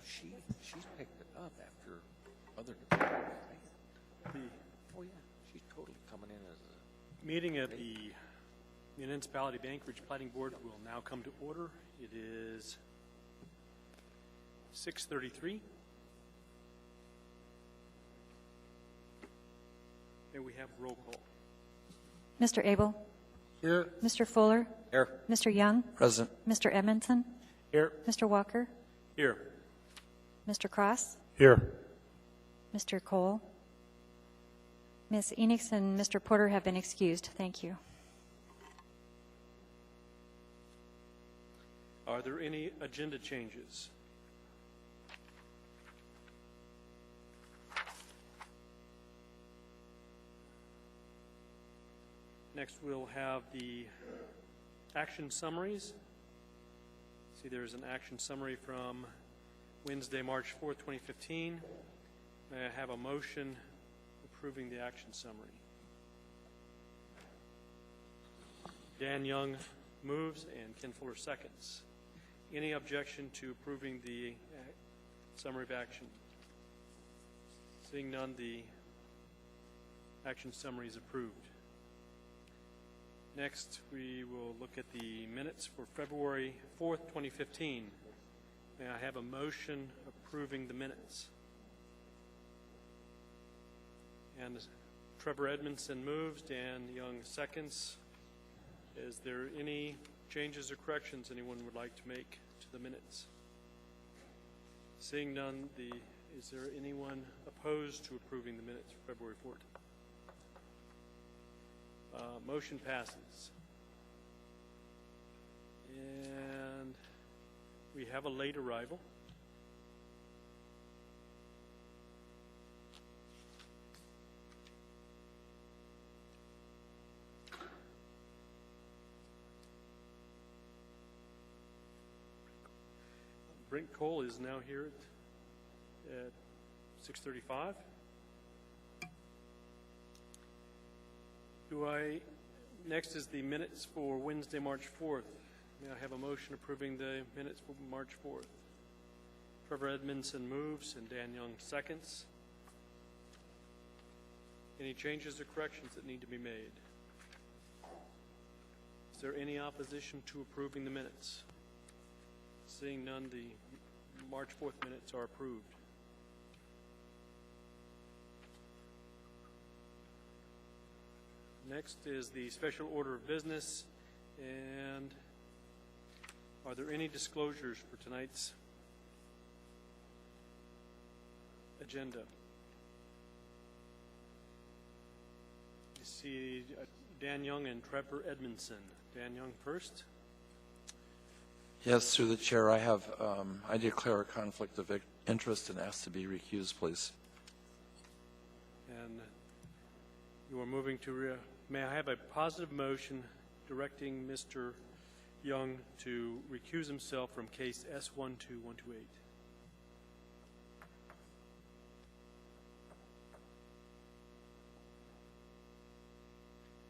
she's picked it up after other departments. Oh yeah, she's totally coming in as a Meeting at the Municipality Bankridge Platting Board will now come to order. It is 6:33. And we have roll call. Mr. Abel? Here. Mr. Fuller? Here. Mr. Young? Present. Mr. Edmondson? Here. Mr. Walker? Here. Mr. Cross? Here. Mr. Cole? Ms. Enix and Mr. Porter have been excused. Thank you. Are there any agenda changes? Next, we'll have the action summaries. See, there's an action summary from Wednesday, March 4th, 2015. May I have a motion approving the action summary? Dan Young moves and Ken Fuller seconds. Any objection to approving the summary of action? Seeing none, the action summary is approved. Next, we will look at the minutes for February 4th, 2015. May I have a motion approving the minutes? And Trevor Edmondson moves, Dan Young seconds. Is there any changes or corrections anyone would like to make to the minutes? Seeing none, is there anyone opposed to approving the minutes for February 4th? Motion passes. And we have a late arrival. Brent Cole is now here at 6:35. Next is the minutes for Wednesday, March 4th. May I have a motion approving the minutes for March 4th? Trevor Edmondson moves and Dan Young seconds. Any changes or corrections that need to be made? Is there any opposition to approving the minutes? Seeing none, the March 4th minutes are approved. Next is the special order of business, and are there any disclosures for tonight's agenda? You see Dan Young and Trevor Edmondson. Dan Young first. Yes, through the chair, I declare a conflict of interest and ask to be recused, please. And you are moving to, may I have a positive motion directing Mr. Young to recuse himself from case S12128?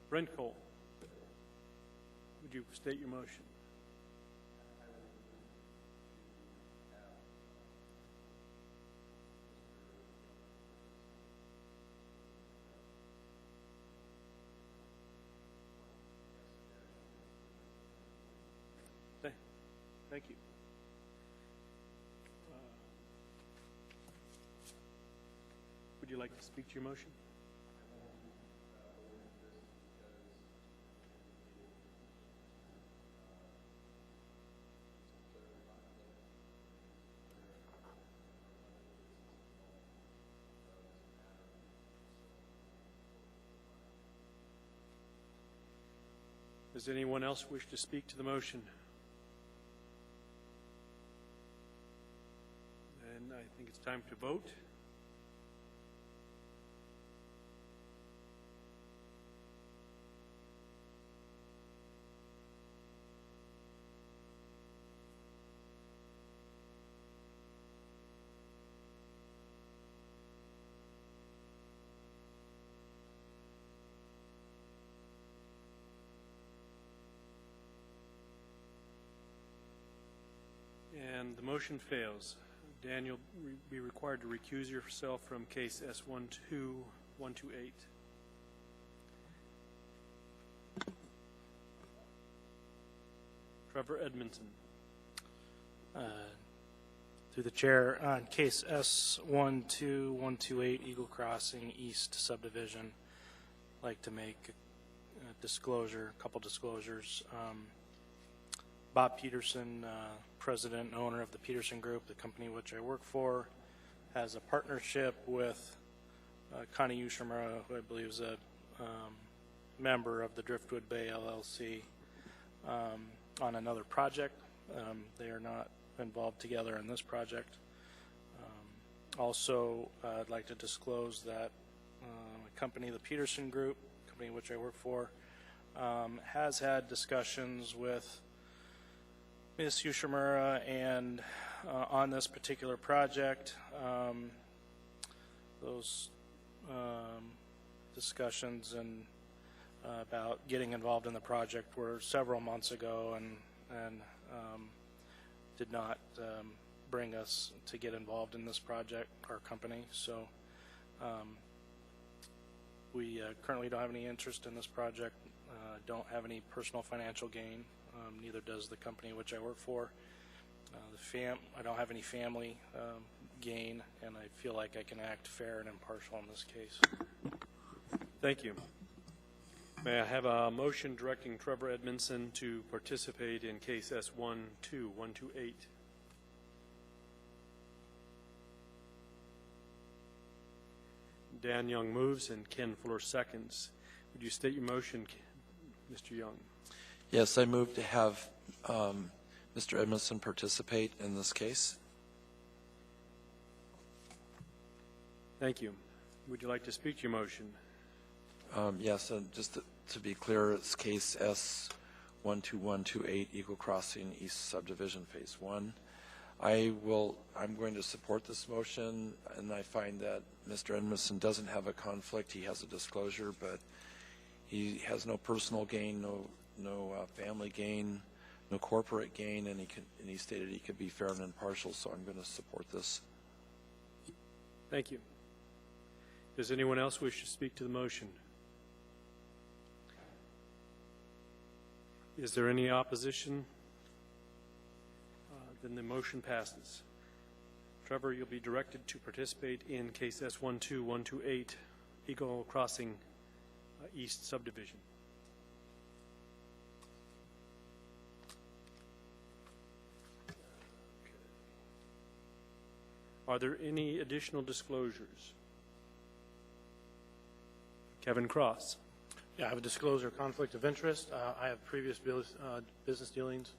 Brent Cole, would you state your motion? Thank you. Would you like to speak to your motion? Does anyone else wish to speak to the motion? I think it's time to vote. And the motion fails. Dan, you'll be required to recuse yourself from case S12128. Trevor Edmondson. Through the chair, on case S12128 Eagle Crossing East Subdivision, I'd like to make a disclosure, a couple disclosures. Bob Peterson, president and owner of the Peterson Group, the company which I work for, has a partnership with Connie Ushimura, who I believe is a member of the Driftwood Bay LLC, on another project. They are not involved together in this project. Also, I'd like to disclose that a company, the Peterson Group, company which I work for, has had discussions with Ms. Ushimura and on this particular project. Those discussions and about getting involved in the project were several months ago and did not bring us to get involved in this project, our company. So we currently don't have any interest in this project, don't have any personal financial gain, neither does the company which I work for. I don't have any family gain, and I feel like I can act fair and impartial in this case. Thank you. May I have a motion directing Trevor Edmondson to participate in case S12128? Dan Young moves and Ken Fuller seconds. Would you state your motion, Mr. Young? Yes, I move to have Mr. Edmondson participate in this case. Thank you. Would you like to speak to your motion? Yes, and just to be clear, it's case S12128 Eagle Crossing East Subdivision Phase 1. I'm going to support this motion, and I find that Mr. Edmondson doesn't have a conflict. He has a disclosure, but he has no personal gain, no family gain, no corporate gain, and he stated he could be fair and impartial, so I'm going to support this. Thank you. Does anyone else wish to speak to the motion? Is there any opposition? Then the motion passes. Trevor, you'll be directed to participate in case S12128 Eagle Crossing East Subdivision. Are there any additional disclosures? Kevin Cross. Yeah, I have a disclosure of conflict of interest. I have previous business dealings.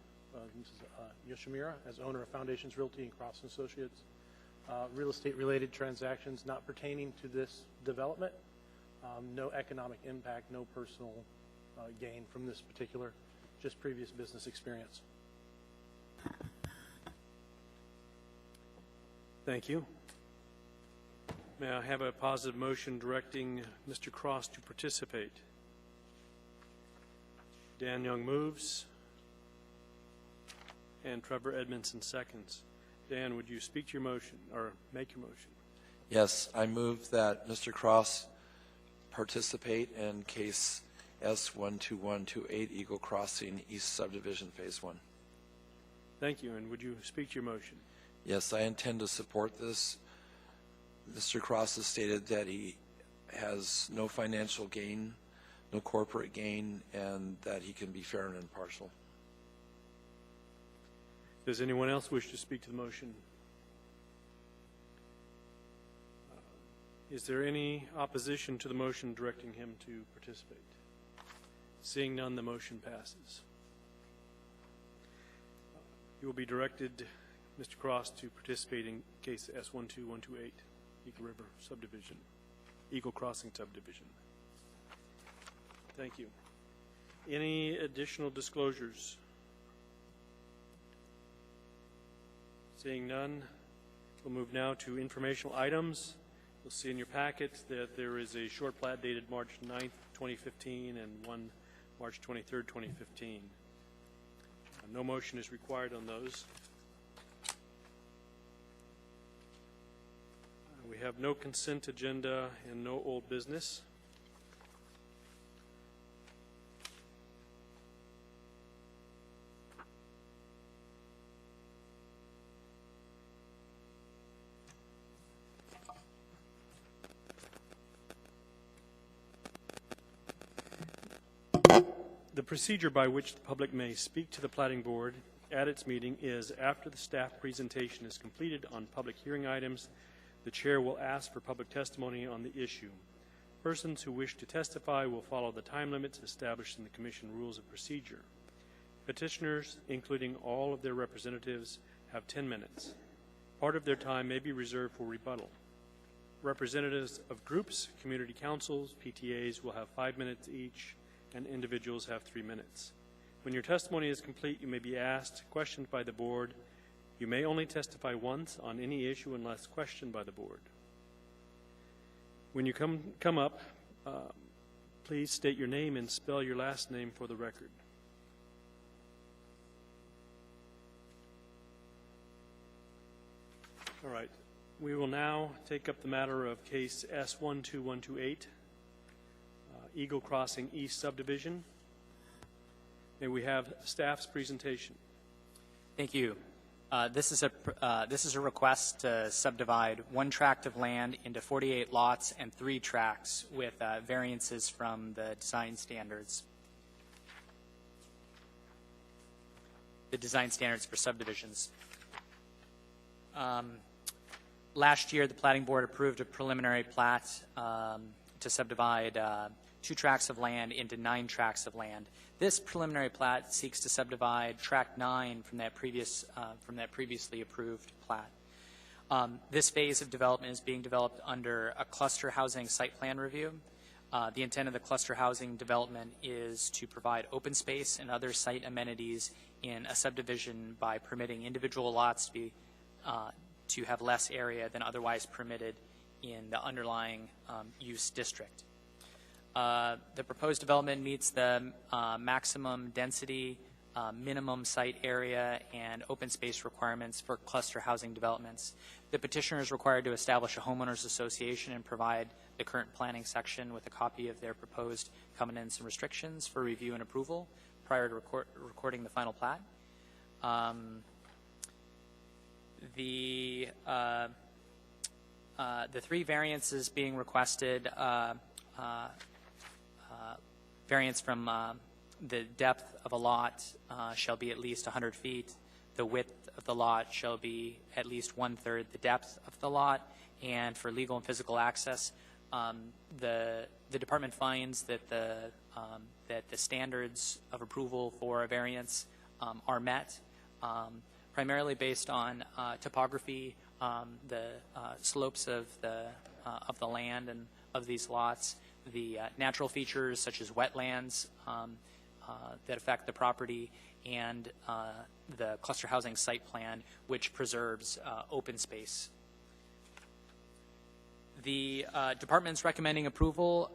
Mrs. Yoshimura as owner of Foundations Realty and Cross Associates. Real estate related transactions not pertaining to this development. No economic impact, no personal gain from this particular, just previous business experience. Thank you. May I have a positive motion directing Mr. Cross to participate? Dan Young moves, and Trevor Edmondson seconds. Dan, would you speak to your motion or make your motion? Yes, I move that Mr. Cross participate in case S12128 Eagle Crossing East Subdivision Phase 1. Thank you, and would you speak to your motion? Yes, I intend to support this. Mr. Cross has stated that he has no financial gain, no corporate gain, and that he can be fair and impartial. Does anyone else wish to speak to the motion? Is there any opposition to the motion directing him to participate? Seeing none, the motion passes. You will be directed, Mr. Cross, to participate in case S12128, Eagle River Subdivision, Eagle Crossing Subdivision. Thank you. Any additional disclosures? Seeing none, we'll move now to informational items. You'll see in your packet that there is a short plat dated March 9th, 2015 and one March 23rd, 2015. No motion is required on those. We have no consent agenda and no old business. The procedure by which the public may speak to the Platting Board at its meeting is after the staff presentation is completed on public hearing items, the chair will ask for public testimony on the issue. Persons who wish to testify will follow the time limits established in the Commission Rules of Procedure. Petitioners, including all of their representatives, have 10 minutes. Part of their time may be reserved for rebuttal. Representatives of groups, community councils, PTAs will have 5 minutes each, and individuals have 3 minutes. When your testimony is complete, you may be asked questions by the board. You may only testify once on any issue unless questioned by the board. When you come up, please state your name and spell your last name for the record. All right. We will now take up the matter of case S12128, Eagle Crossing East Subdivision. May we have staff's presentation? Thank you. This is a request to subdivide one tract of land into 48 lots and 3 tracts with variances from the design standards. The design standards for subdivisions. Last year, the Platting Board approved a preliminary plat to subdivide 2 tracts of land into 9 tracts of land. This preliminary plat seeks to subdivide Tract 9 from that previously approved plat. This phase of development is being developed under a cluster housing site plan review. The intent of the cluster housing development is to provide open space and other site amenities in a subdivision by permitting individual lots to have less area than otherwise permitted in the underlying use district. The proposed development meets the maximum density, minimum site area, and open space requirements for cluster housing developments. The petitioner is required to establish a homeowners association and provide the current planning section with a copy of their proposed covenants and restrictions for review and approval prior to recording the final plat. The 3 variances being requested, variance from the depth of a lot shall be at least 100 feet. The width of the lot shall be at least 1/3 the depth of the lot. And for legal and physical access, the department finds that the standards of approval for a variance are met, primarily based on topography, the slopes of the land and of these lots, the natural features such as wetlands that affect the property, and the cluster housing site plan, which preserves open space. The department's recommending approval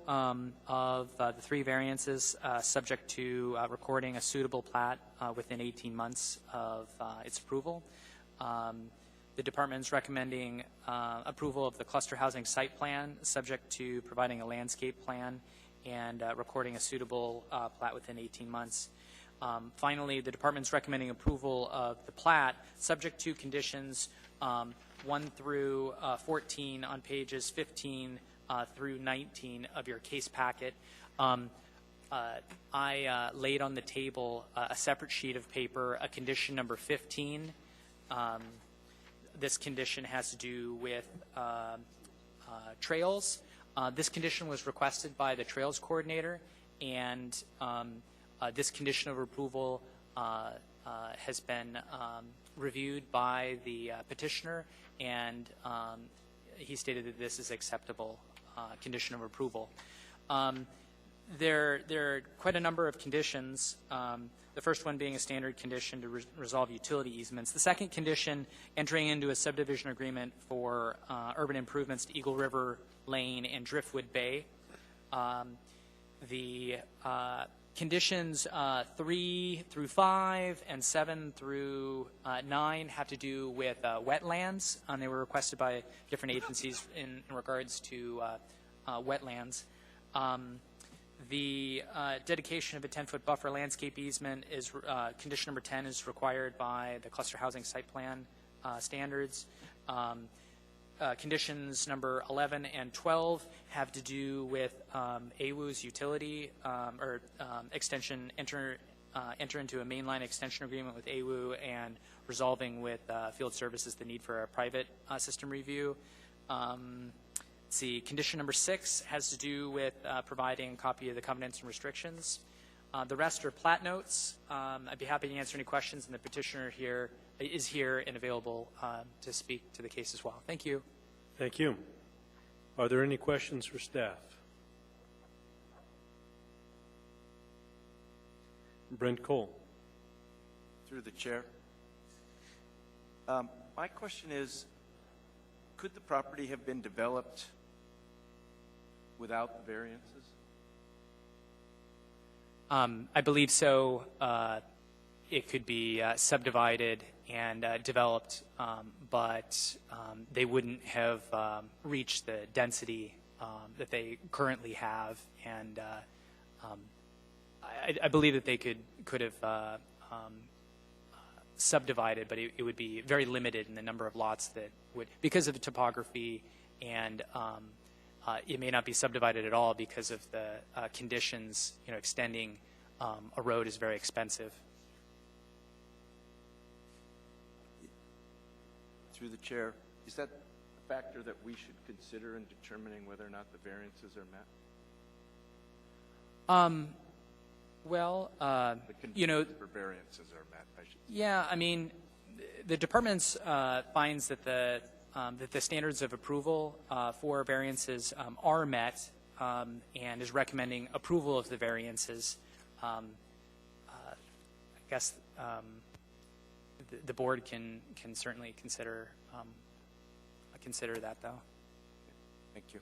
of the 3 variances subject to recording a suitable plat within 18 months of its approval. The department's recommending approval of the cluster housing site plan subject to providing a landscape plan and recording a suitable plat within 18 months. Finally, the department's recommending approval of the plat subject to conditions 1 through 14 on pages 15 through 19 of your case packet. I laid on the table a separate sheet of paper, a condition number 15. This condition has to do with trails. This condition was requested by the trails coordinator, and this condition of approval has been reviewed by the petitioner, and he stated that this is acceptable condition of approval. There are quite a number of conditions, the first one being a standard condition to resolve utility easements. The second condition, entering into a subdivision agreement for urban improvements to Eagle River Lane and Driftwood Bay. The Conditions 3 through 5 and 7 through 9 have to do with wetlands. They were requested by different agencies in regards to wetlands. The dedication of a 10-foot buffer landscape easement is condition number 10 is required by the cluster housing site plan standards. Conditions number 11 and 12 have to do with AWU's utility extension, enter into a mainline extension agreement with AWU and resolving with field services the need for a private system review. Let's see, condition number 6 has to do with providing a copy of the covenants and restrictions. The rest are plat notes. I'd be happy to answer any questions, and the petitioner here is here and available to speak to the case as well. Thank you. Thank you. Are there any questions for staff? Brent Cole. Through the chair. My question is, could the property have been developed without the variances? I believe so. It could be subdivided and developed, but they wouldn't have reached the density that they currently have. And I believe that they could have subdivided, but it would be very limited in the number of lots that would, because of the topography, and it may not be subdivided at all because of the conditions. Extending a road is very expensive. Through the chair, is that a factor that we should consider in determining whether or not the variances are met? Well, The conditions for variances are met, I should say. yeah, I mean, the department finds that the standards of approval for variances are met, and is recommending approval of the variances. I guess the board can certainly consider that, though. Thank you.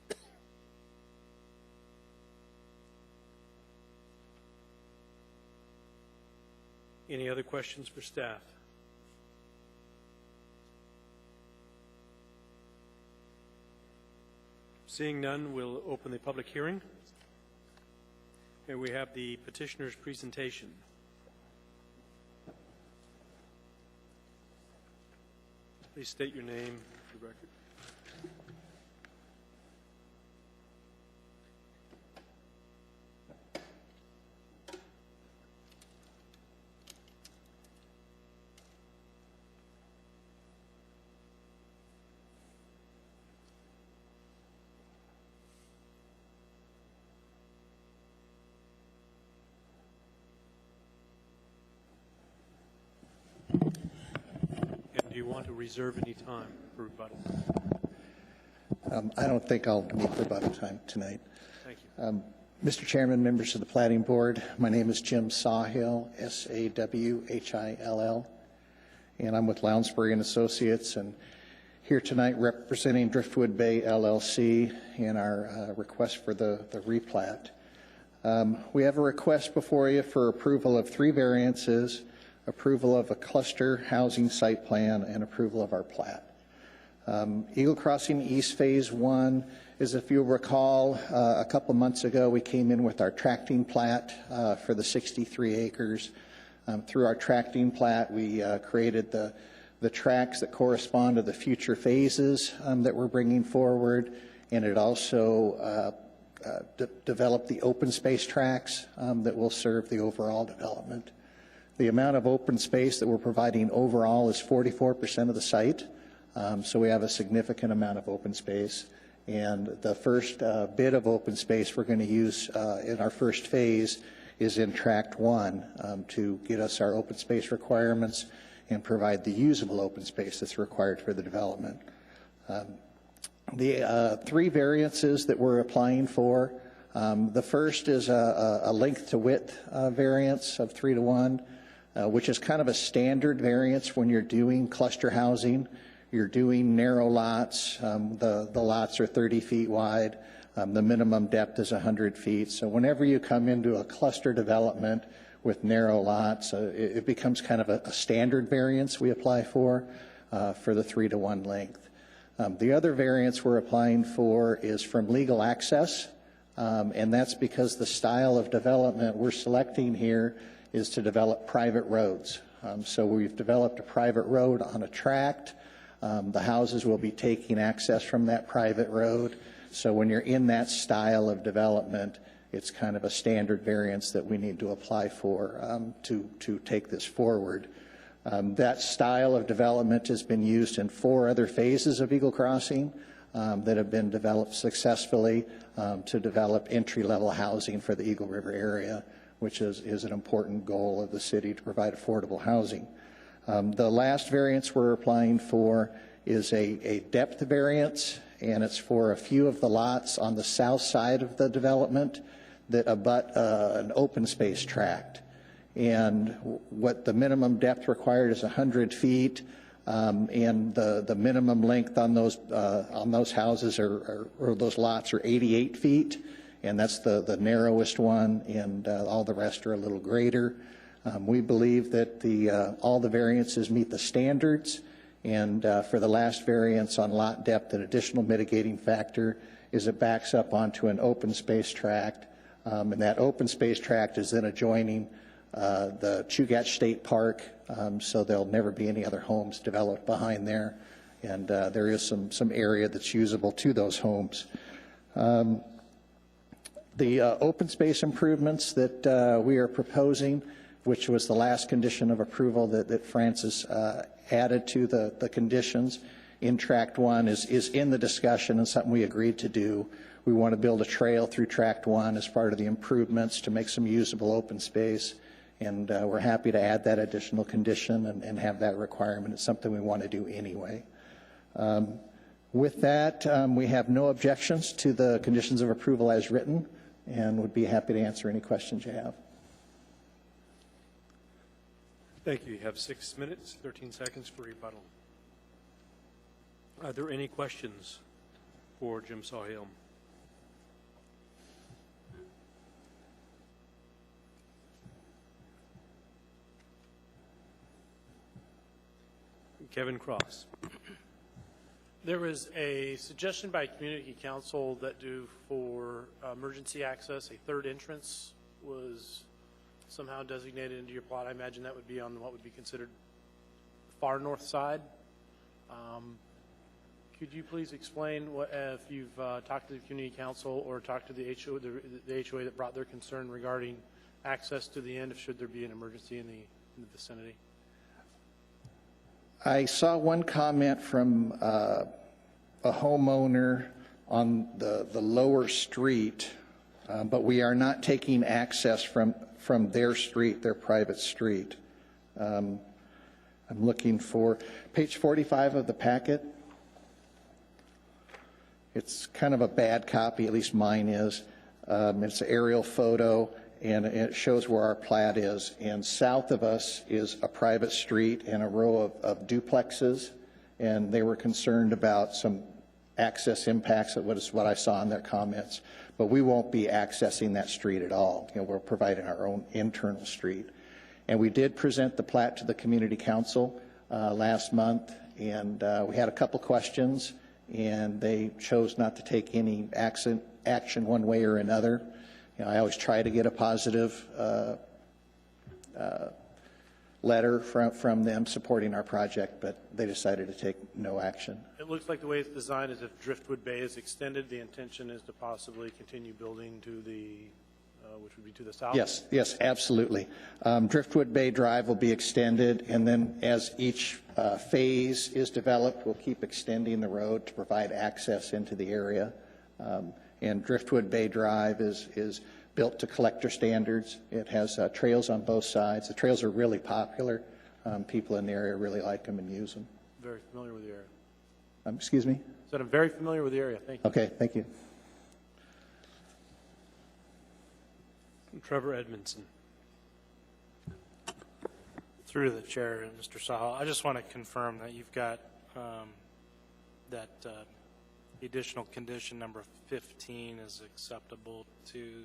Any other questions for staff? Seeing none, we'll open the public hearing. Here we have the petitioner's presentation. Please state your name for the record. Do you want to reserve any time for rebuttal? I don't think I'll need rebuttal time tonight. Thank you. Mr. Chairman, members of the Platting Board, my name is Jim Sawhill, S-A-W-H-I-L-L, and I'm with Lounsbury and Associates, and here tonight representing Driftwood Bay LLC in our request for the replat. We have a request before you for approval of 3 variances, approval of a cluster housing site plan, and approval of our plat. Eagle Crossing East Phase 1 is, if you'll recall, a couple months ago we came in with our tracting plat for the 63 acres. Through our tracting plat, we created the tracks that correspond to the future phases that we're bringing forward, and it also developed the open space tracks that will serve the overall development. The amount of open space that we're providing overall is 44% of the site, so we have a significant amount of open space. And the first bit of open space we're going to use in our first phase is in Tract 1 to get us our open space requirements and provide the usable open space that's required for the development. The 3 variances that we're applying for, the first is a length to width variance of 3:1. Which is kind of a standard variance when you're doing cluster housing. You're doing narrow lots. The lots are 30 feet wide. The minimum depth is 100 feet. So whenever you come into a cluster development with narrow lots, it becomes kind of a standard variance we apply for the 3-to-1 length. The other variance we're applying for is from legal access, and that's because the style of development we're selecting here is to develop private roads. So we've developed a private road on a tract. The houses will be taking access from that private road. So when you're in that style of development, it's kind of a standard variance that we need to apply for to take this forward. That style of development has been used in 4 other phases of Eagle Crossing that have been developed successfully to develop entry-level housing for the Eagle River area, which is an important goal of the city to provide affordable housing. The last variance we're applying for is a depth variance, and it's for a few of the lots on the south side of the development that abut an open space tract. And what the minimum depth required is 100 feet, and the minimum length on those houses or those lots are 88 feet, and that's the narrowest one, and all the rest are a little greater. We believe that all the variances meet the standards, and for the last variance on lot depth, an additional mitigating factor is it backs up onto an open space tract, and that open space tract is then adjoining the Chugach State Park, so there'll never be any other homes developed behind there, and there is some area that's usable to those homes. The open space improvements that we are proposing, which was the last condition of approval that Francis added to the conditions in Tract 1, is in the discussion and something we agreed to do. We want to build a trail through Tract 1 as part of the improvements to make some usable open space, and we're happy to add that additional condition and have that requirement. It's something we want to do anyway. With that, we have no objections to the conditions of approval as written, and would be happy to answer any questions you have. Thank you. You have 6 minutes, 13 seconds for rebuttal. Are there any questions for Jim Sawhill? Kevin Cross. There was a suggestion by Community Council that do for emergency access, a third entrance was somehow designated into your plot. I imagine that would be on what would be considered the far north side. Could you please explain what, if you've talked to the Community Council or talked to the HOA that brought their concern regarding access to the end, if should there be an emergency in the vicinity? I saw one comment from a homeowner on the lower street, but we are not taking access from their street, their private street. I'm looking for page 45 of the packet. It's kind of a bad copy, at least mine is. It's an aerial photo, and it shows where our plat is. And south of us is a private street and a row of duplexes, and they were concerned about some access impacts. That was what I saw in their comments. But we won't be accessing that street at all. We're providing our own internal street. And we did present the plat to the Community Council last month, and we had a couple questions, and they chose not to take any action one way or another. I always try to get a positive letter from them supporting our project, but they decided to take no action. It looks like the way it's designed is if Driftwood Bay is extended, the intention is to possibly continue building to the, which would be to the south? Yes, absolutely. Driftwood Bay Drive will be extended, and then as each phase is developed, we'll keep extending the road to provide access into the area. And Driftwood Bay Drive is built to collector standards. It has trails on both sides. The trails are really popular. People in the area really like them and use them. Very familiar with the area. Excuse me? So I'm very familiar with the area. Thank you. Okay, thank you. Trevor Edmondson. Through the chair, Mr. Sahal, I just want to confirm that you've got that The additional condition number 15 is acceptable to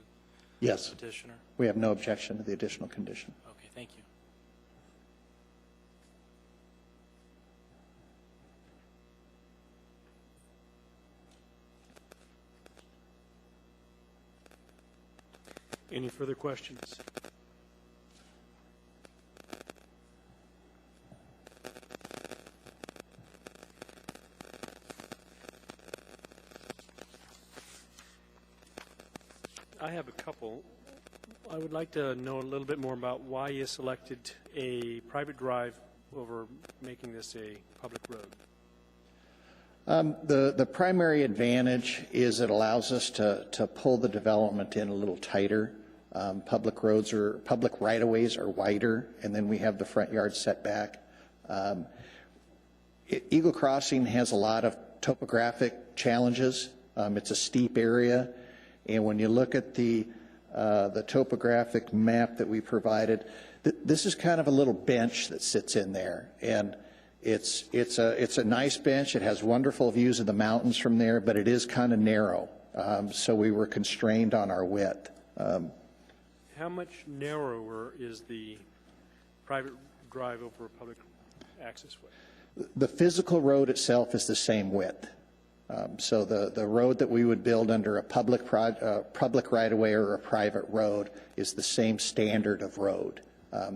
Yes, petitioner? we have no objection to the additional condition. Okay, thank you. Any further questions? I have a couple. I would like to know a little bit more about why you selected a private drive over making this a public road. The primary advantage is it allows us to pull the development in a little tighter. Public roads or public right-of-ways are wider, and then we have the front yard setback. Eagle Crossing has a lot of topographic challenges. It's a steep area, and when you look at the topographic map that we provided, this is kind of a little bench that sits in there, and it's a nice bench. It has wonderful views of the mountains from there, but it is kind of narrow, so we were constrained on our width. How much narrower is the private drive over a public access way? The physical road itself is the same width. So the road that we would build under a public right-of-way or a private road is the same standard of road.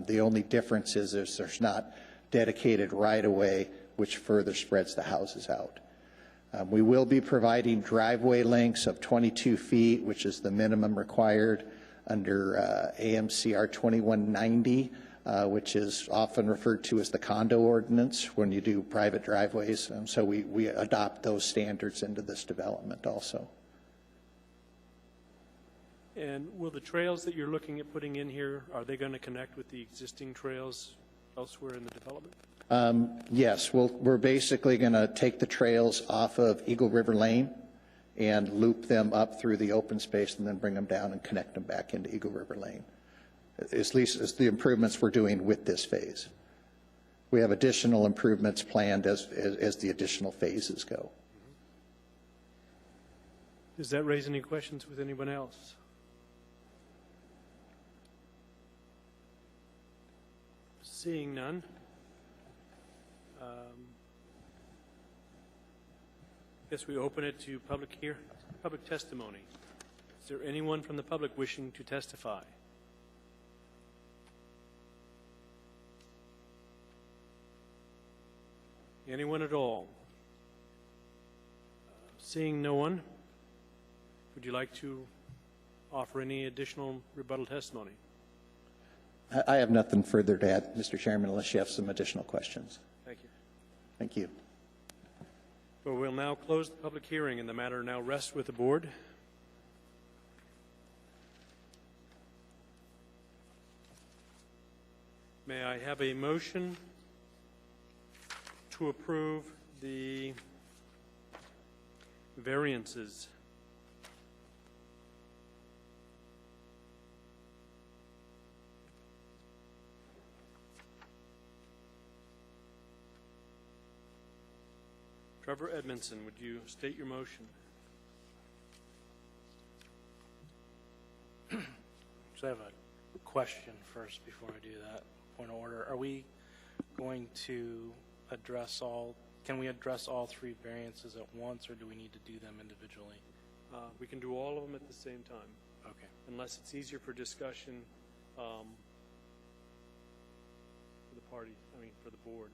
The only difference is there's not dedicated right-of-way, which further spreads the houses out. We will be providing driveway lengths of 22 feet, which is the minimum required under AMCR 2190, which is often referred to as the condo ordinance when you do private driveways. So we adopt those standards into this development also. And will the trails that you're looking at putting in here, are they going to connect with the existing trails elsewhere in the development? Yes, we're basically going to take the trails off of Eagle River Lane and loop them up through the open space and then bring them down and connect them back into Eagle River Lane. At least as the improvements we're doing with this phase. We have additional improvements planned as the additional phases go. Does that raise any questions with anyone else? Seeing none. Guess we open it to public testimony. Is there anyone from the public wishing to testify? Anyone at all? Seeing no one, would you like to offer any additional rebuttal testimony? I have nothing further to add, Mr. Chairman, unless you have some additional questions. Thank you. Thank you. Well, we'll now close the public hearing, and the matter now rests with the board. May I have a motion to approve the variances? Trevor Edmondson, would you state your motion? So I have a question first before I do that. Point of order. Are we going to address can we address all three variances at once, or do we need to do them individually? We can do all of them at the same time. Okay. Unless it's easier for discussion for the party, for the board.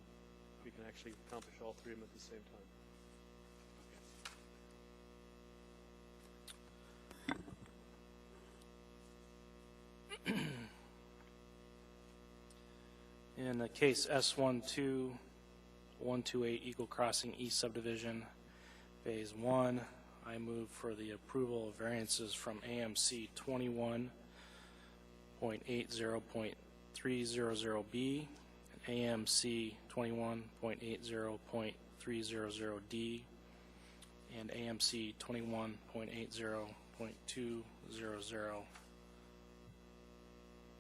We can actually accomplish all three of them at the same time. In the case S12128 Eagle Crossing East Subdivision, Phase 1, I move for the approval of variances from AMC 21.80.300B, AMC 21.80.300D, and AMC 21.80.200,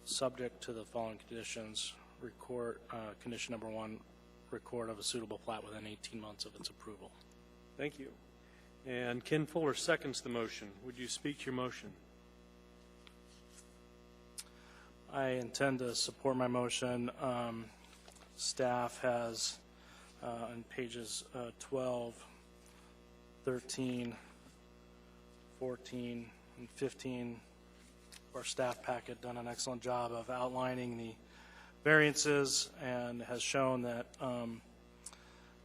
subject to the following conditions. Condition number 1, record of a suitable plat within 18 months of its approval. Thank you. And Ken Fuller seconds the motion. Would you speak to your motion? I intend to support my motion. Staff has on pages 12, 13, 14, and 15 of our staff packet done an excellent job of outlining the variances and has shown that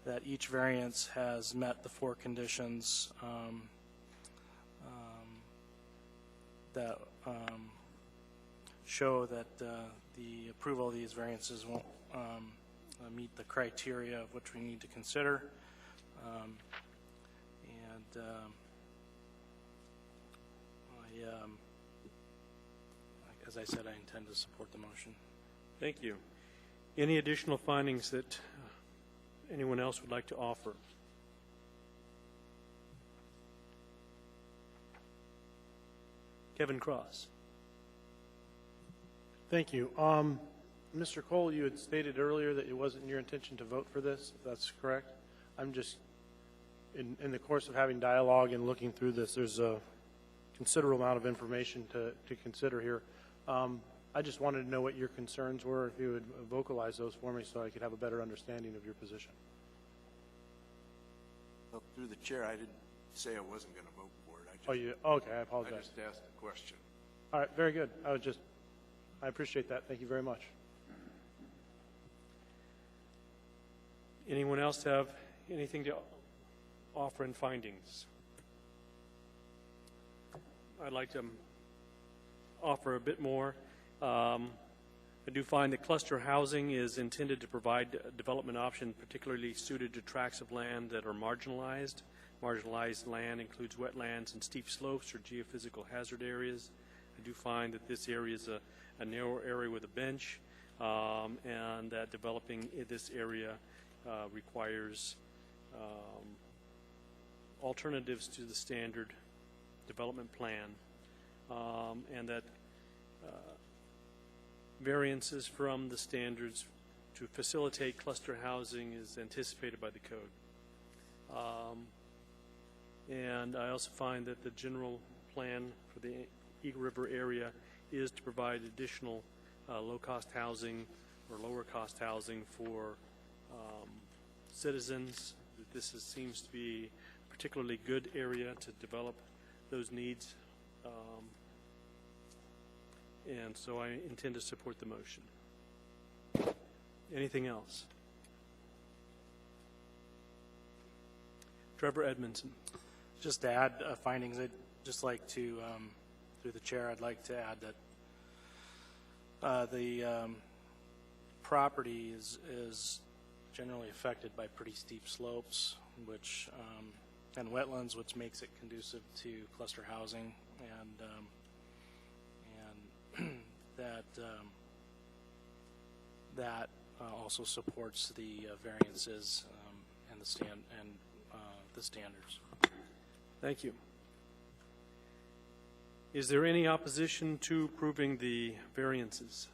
that each variance has met the 4 conditions that show that the approval of these variances won't meet the criteria of which we need to consider. As I said, I intend to support the motion. Thank you. Any additional findings that anyone else would like to offer? Kevin Cross. Thank you. Mr. Cole, you had stated earlier that it wasn't your intention to vote for this. If that's correct. I'm just, in the course of having dialogue and looking through this, there's a considerable amount of information to consider here. I just wanted to know what your concerns were, if you would vocalize those for me so I could have a better understanding of your position. Well, through the chair, I didn't say I wasn't going to vote for it. Okay, I I apologize. just asked a question. All right, very good. I appreciate that. Thank you very much. Anyone else have anything to offer in findings? I'd like to offer a bit more. I do find that cluster housing is intended to provide a development option particularly suited to tracts of land that are marginalized. Marginalized land includes wetlands and steep slopes or geophysical hazard areas. I do find that this area is a narrow area with a bench, and that developing this area requires alternatives to the standard development plan, and that variances from the standards to facilitate cluster housing is anticipated by the code. And I also find that the general plan for the Eagle River area is to provide additional low-cost housing or lower-cost housing for citizens. This seems to be a particularly good area to develop those needs. And so I intend to support the motion. Anything else? Trevor Edmondson. Just to add findings, I'd just like to, through the chair, I'd like to add that the property is generally affected by pretty steep slopes, which and wetlands, which makes it conducive to cluster housing, and that also supports the variances and the standards. Thank you. Is there any opposition to approving the variances?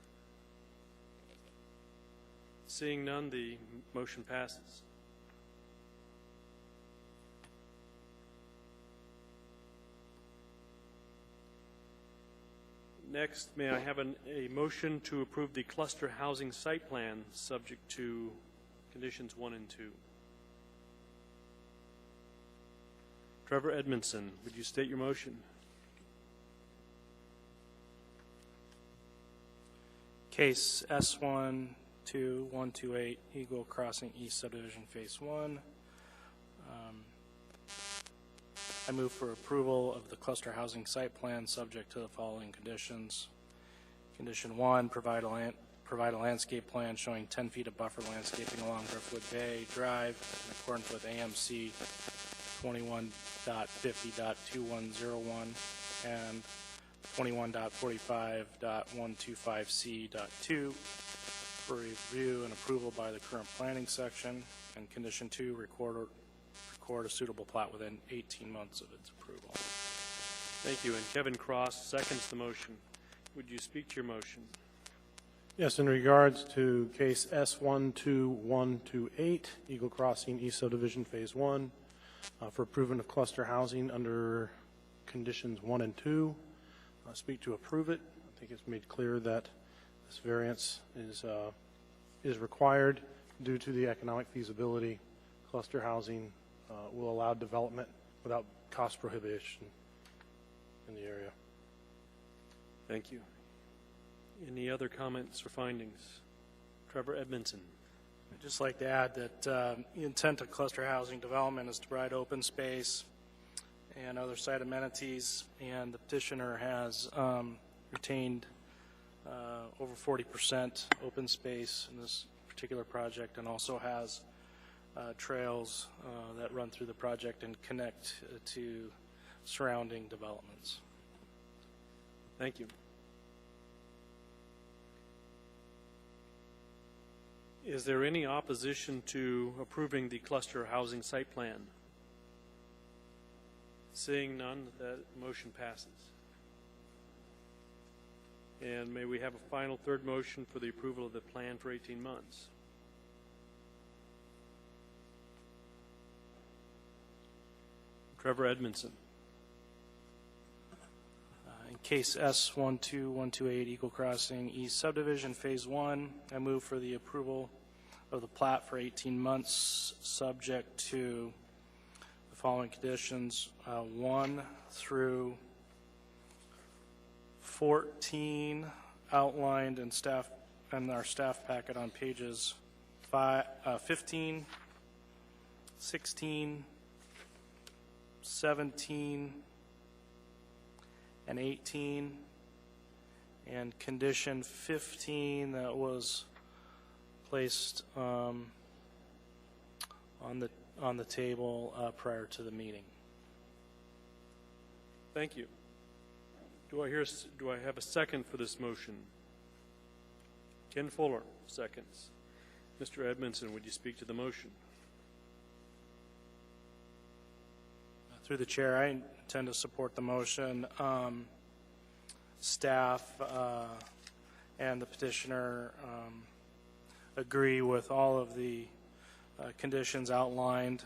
Seeing none, the motion passes. Next, may I have a motion to approve the cluster housing site plan subject to conditions 1 and 2? Trevor Edmondson, would you state your motion? Case S12128 Eagle Crossing East Subdivision Phase 1. I move for approval of the cluster housing site plan subject to the following conditions. Condition 1, provide a landscape plan showing 10 feet of buffer landscaping along Driftwood Bay Drive in accordance with AMC 21.50.2101 and 21.45.125C.2 for review and approval by the current planning section. And condition 2, record a suitable plat within 18 months of its approval. Thank you. And Kevin Cross seconds the motion. Would you speak to your motion? Yes, in regards to case S12128, Eagle Crossing East Subdivision Phase 1, for approval of cluster housing under conditions 1 and 2. Speak to approve it. I think it's made clear that this variance is required due to the economic feasibility. Cluster housing will allow development without cost prohibition in the area. Thank you. Any other comments or findings? Trevor Edmondson. I'd just like to add that the intent of cluster housing development is to provide open space and other site amenities, and the petitioner has retained over 40% open space in this particular project, and also has trails that run through the project and connect to surrounding developments. Thank you. Is there any opposition to approving the cluster housing site plan? Seeing none, that motion passes. And may we have a final third motion for the approval of the plan for 18 months? Trevor Edmondson. In case S12128 Eagle Crossing East Subdivision Phase 1, I move for the approval of the plat for 18 months, subject to the following conditions, 1 through 14, outlined in our staff packet on pages 15, 16, 17, and 18, and condition 15 that was placed on the table prior to the meeting. Thank you. Do I have a second for this motion? Ken Fuller, seconds. Mr. Edmondson, would you speak to the motion? Through the chair, I intend to support the motion. Staff and the petitioner agree with all of the conditions outlined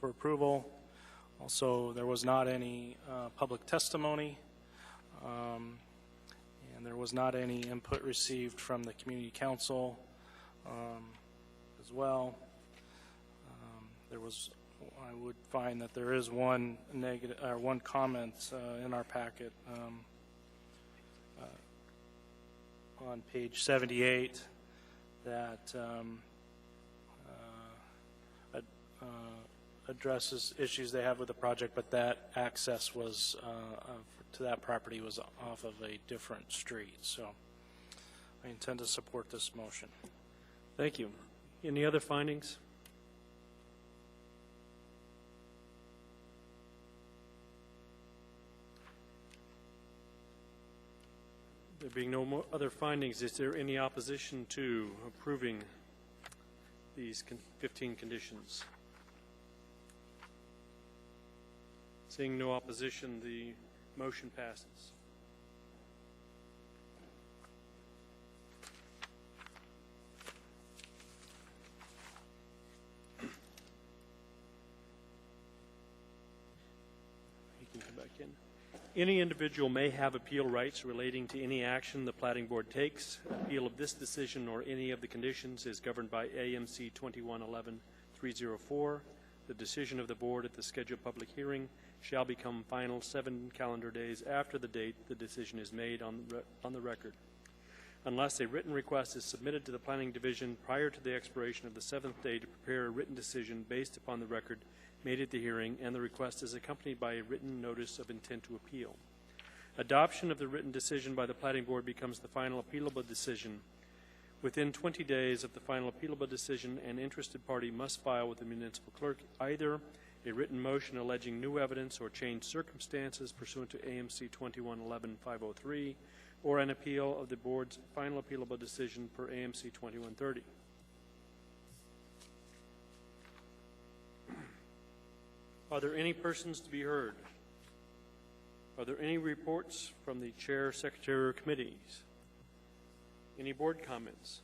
for approval. Also, there was not any public testimony, and there was not any input received from the community council as well. I would find that there is one comment in our packet on page 78 that addresses issues they have with the project, but that access was to that property was off of a different street. So I intend to support this motion. Thank you. Any other findings? There being no more other findings, is there any opposition to approving these 15 conditions? Seeing no opposition, the motion passes. You can come back in. Any individual may have appeal rights relating to any action the Platting Board takes. Appeal of this decision or any of the conditions is governed by AMC 2111-304. The decision of the board at the scheduled public hearing shall become final 7 calendar days after the date the decision is made on the record. Unless a written request is submitted to the Planning Division prior to the expiration of the 7th day to prepare a written decision based upon the record made at the hearing, and the request is accompanied by a written notice of intent to appeal. Adoption of the written decision by the Platting Board becomes the final appealable decision. Within 20 days of the final appealable decision, an interested party must file with the municipal clerk either a written motion alleging new evidence or changed circumstances pursuant to AMC 2111-503, or an appeal of the board's final appealable decision per AMC 2130. Are there any persons to be heard? Are there any reports from the chair, secretary, or committees? Any board comments?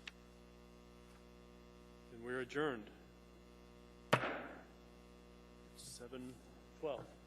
Then we're adjourned. 7:12.